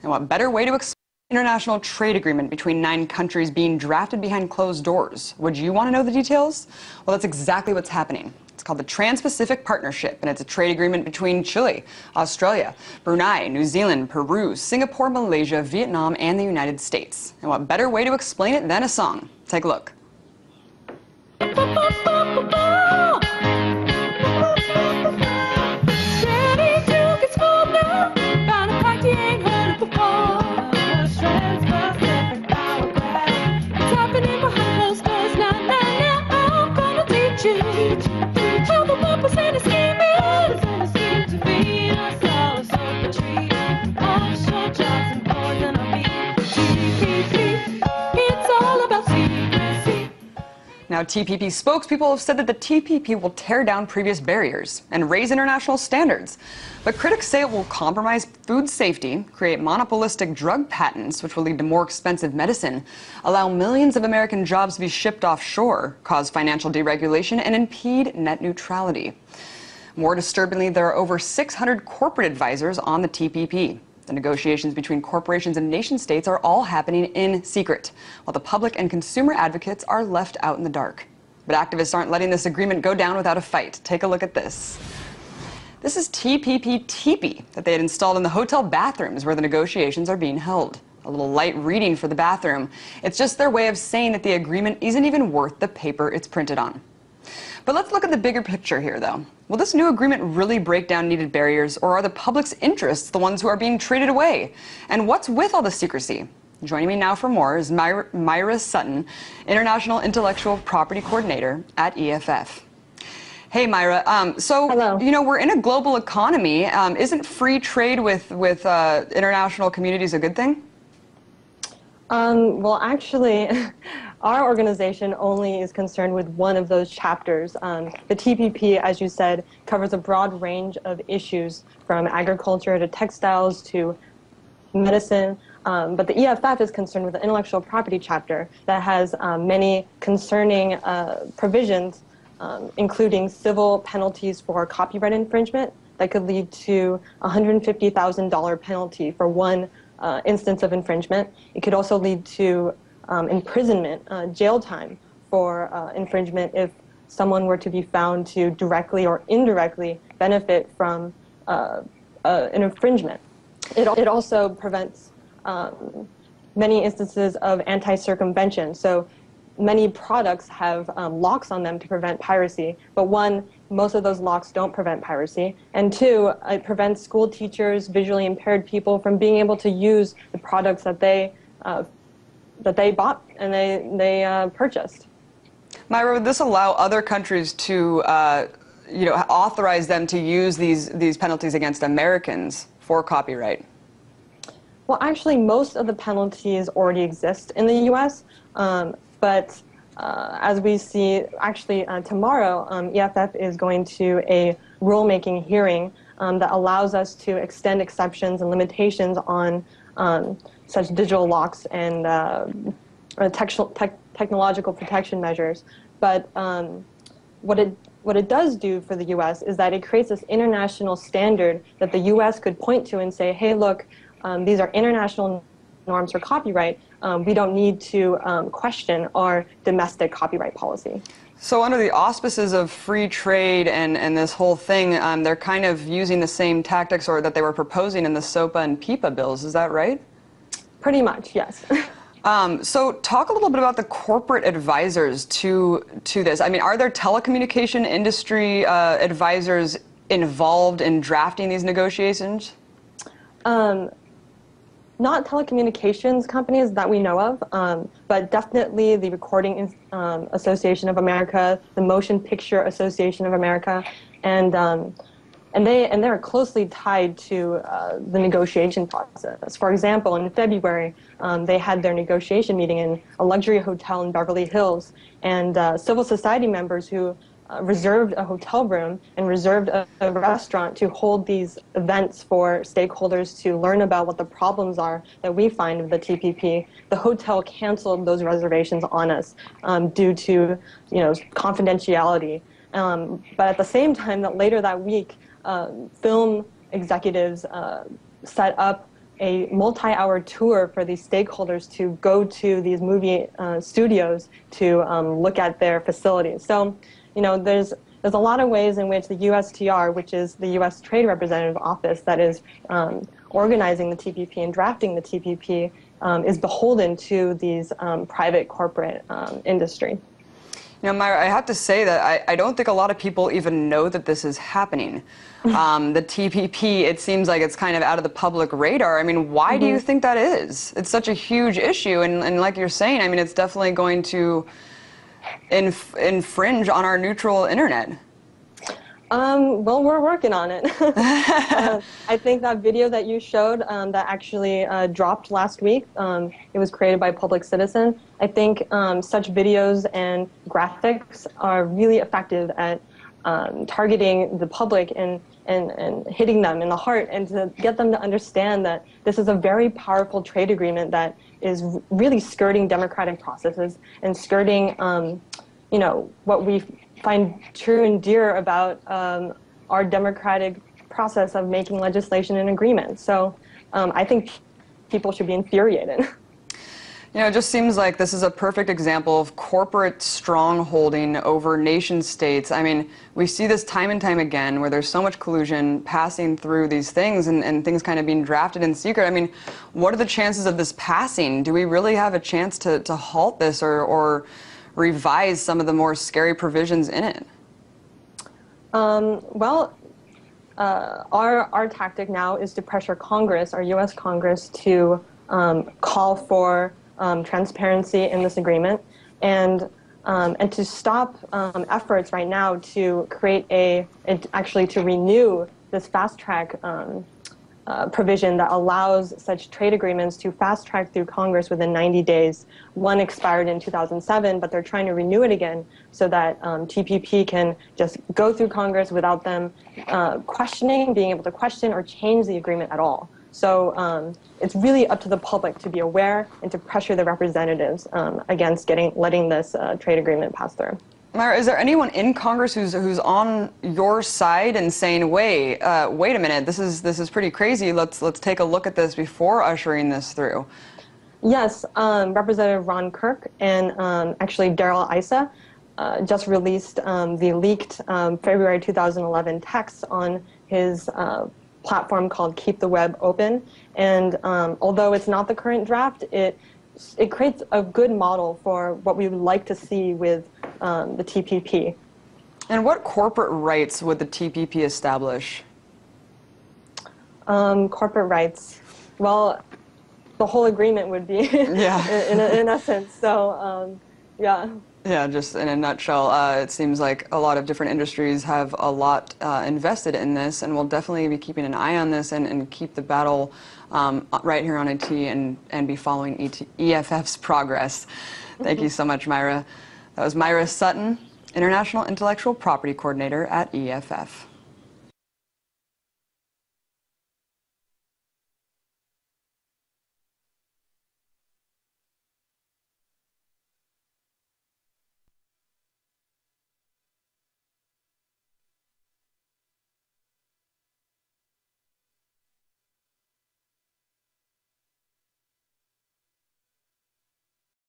And what better way to explain an international trade agreement between 9 countries being drafted behind closed doors? Would you want to know the details? Well, that's exactly what's happening. It's called the Trans-Pacific Partnership, and it's a trade agreement between Chile, Australia, Brunei, New Zealand, Peru, Singapore, Malaysia, Vietnam, and the United States. And what better way to explain it than a song? Take a look. Now, TPP spokespeople have said that the TPP will tear down previous barriers and raise international standards. But critics say it will compromise food safety, create monopolistic drug patents, which will lead to more expensive medicine, allow millions of American jobs to be shipped offshore, cause financial deregulation, and impede net neutrality. More disturbingly, there are over 600 corporate advisors on the TPP. The negotiations between corporations and nation-states are all happening in secret, while the public and consumer advocates are left out in the dark. But activists aren't letting this agreement go down without a fight. Take a look at this. This is TPP teepee that they had installed in the hotel bathrooms where the negotiations are being held. A little light reading for the bathroom. It's just their way of saying that the agreement isn't even worth the paper it's printed on. But let's look at the bigger picture here, though. Will this new agreement really break down needed barriers, or are the public's interests the ones who are being traded away? And what's with all the secrecy? Joining me now for more is Myra Sutton, International Intellectual Property Coordinator at EFF. Hey, Myra. Hello. You know, we're in a global economy. Isn't free trade with international communities a good thing? Well, actually, our organization only is concerned with one of those chapters. The TPP, as you said, covers a broad range of issues from agriculture to textiles to medicine. But the EFF is concerned with the intellectual property chapter that has many concerning provisions, including civil penalties for copyright infringement that could lead to a $150,000 penalty for one instance of infringement. It could also lead to imprisonment, jail time for infringement if someone were to be found to directly or indirectly benefit from an infringement. It also prevents many instances of anti-circumvention. So many products have locks on them to prevent piracy, but one, most of those locks don't prevent piracy, and two, it prevents school teachers, visually impaired people from being able to use the products that they bought and they purchased. Myra, would this allow other countries to, authorize them to use these penalties against Americans for copyright? Well, actually, most of the penalties already exist in the U.S., but as we see, actually tomorrow, EFF is going to a rulemaking hearing that allows us to extend exceptions and limitations on such digital locks and technological protection measures. But what it does do for the U.S. is that it creates this international standard that the U.S. could point to and say, hey, look, these are international norms for copyright. We don't need to question our domestic copyright policy. So under the auspices of free trade and this whole thing, they're kind of using the same tactics or that they were proposing in the Sopa and PIPA bills. Is that right? Pretty much, yes. So talk a little bit about the corporate advisors to this. I mean, are there telecommunication industry advisors involved in drafting these negotiations? Not telecommunications companies that we know of, but definitely the Recording Association of America, the Motion Picture Association of America, and they're closely tied to the negotiation process. For example, in February, they had their negotiation meeting in a luxury hotel in Beverly Hills, and civil society members who reserved a hotel room and reserved a restaurant to hold these events for stakeholders to learn about what the problems are that we find with the TPP. The hotel canceled those reservations on us due to, confidentiality. But at the same time, that later that week, film executives set up a multi-hour tour for these stakeholders to go to these movie studios to look at their facilities. So, you know, there's a lot of ways in which the USTR, which is the U.S. Trade Representative Office that is organizing the TPP and drafting the TPP, is beholden to these private corporate industry. You know, Myra, I have to say that I don't think a lot of people even know that this is happening. The TPP, it seems like it's kind of out of the public radar. I mean, why do you think that is? It's such a huge issue, and like you're saying, I mean, it's definitely going to infringe on our neutral internet. Well, we're working on it. I think that video that you showed that actually dropped last week, it was created by Public Citizen. I think such videos and graphics are really effective at targeting the public and hitting them in the heart, and to get them to understand that this is a very powerful trade agreement that is really skirting democratic processes and skirting, you know, what we find true and dear about our democratic process of making legislation and agreements. So I think people should be infuriated. You know, it just seems like this is a perfect example of corporate strongholding over nation states. I mean, we see this time and time again where there's so much collusion passing through these things and things kind of being drafted in secret. I mean, what are the chances of this passing? Do we really have a chance to halt this or revise some of the more scary provisions in it? Well, our tactic now is to pressure Congress, our U.S. Congress, to call for transparency in this agreement, and to stop efforts right now to create actually to renew this fast track provision that allows such trade agreements to fast track through Congress within 90 days. One expired in 2007, but they're trying to renew it again so that TPP can just go through Congress without them being able to question or change the agreement at all. So it's really up to the public to be aware and to pressure the representatives against letting this trade agreement pass through. Myra, is there anyone in Congress who's on your side and saying, wait a minute, this is pretty crazy. Let's take a look at this before ushering this through? Yes, Representative Ron Kirk and actually Darrell Issa just released the leaked February 2011 text on his platform called Keep the Web Open. And although it's not the current draft, it creates a good model for what we would like to see with the TPP. And what corporate rights would the TPP establish? Corporate rights. Well, the whole agreement would be in essence. So, yeah. Yeah, just in a nutshell, it seems like a lot of different industries have a lot invested in this, and we'll definitely be keeping an eye on this and keep the battle right here on ET and be following EFF's progress. Thank you so much, Myra. That was Myra Sutton, International Intellectual Property Coordinator at EFF.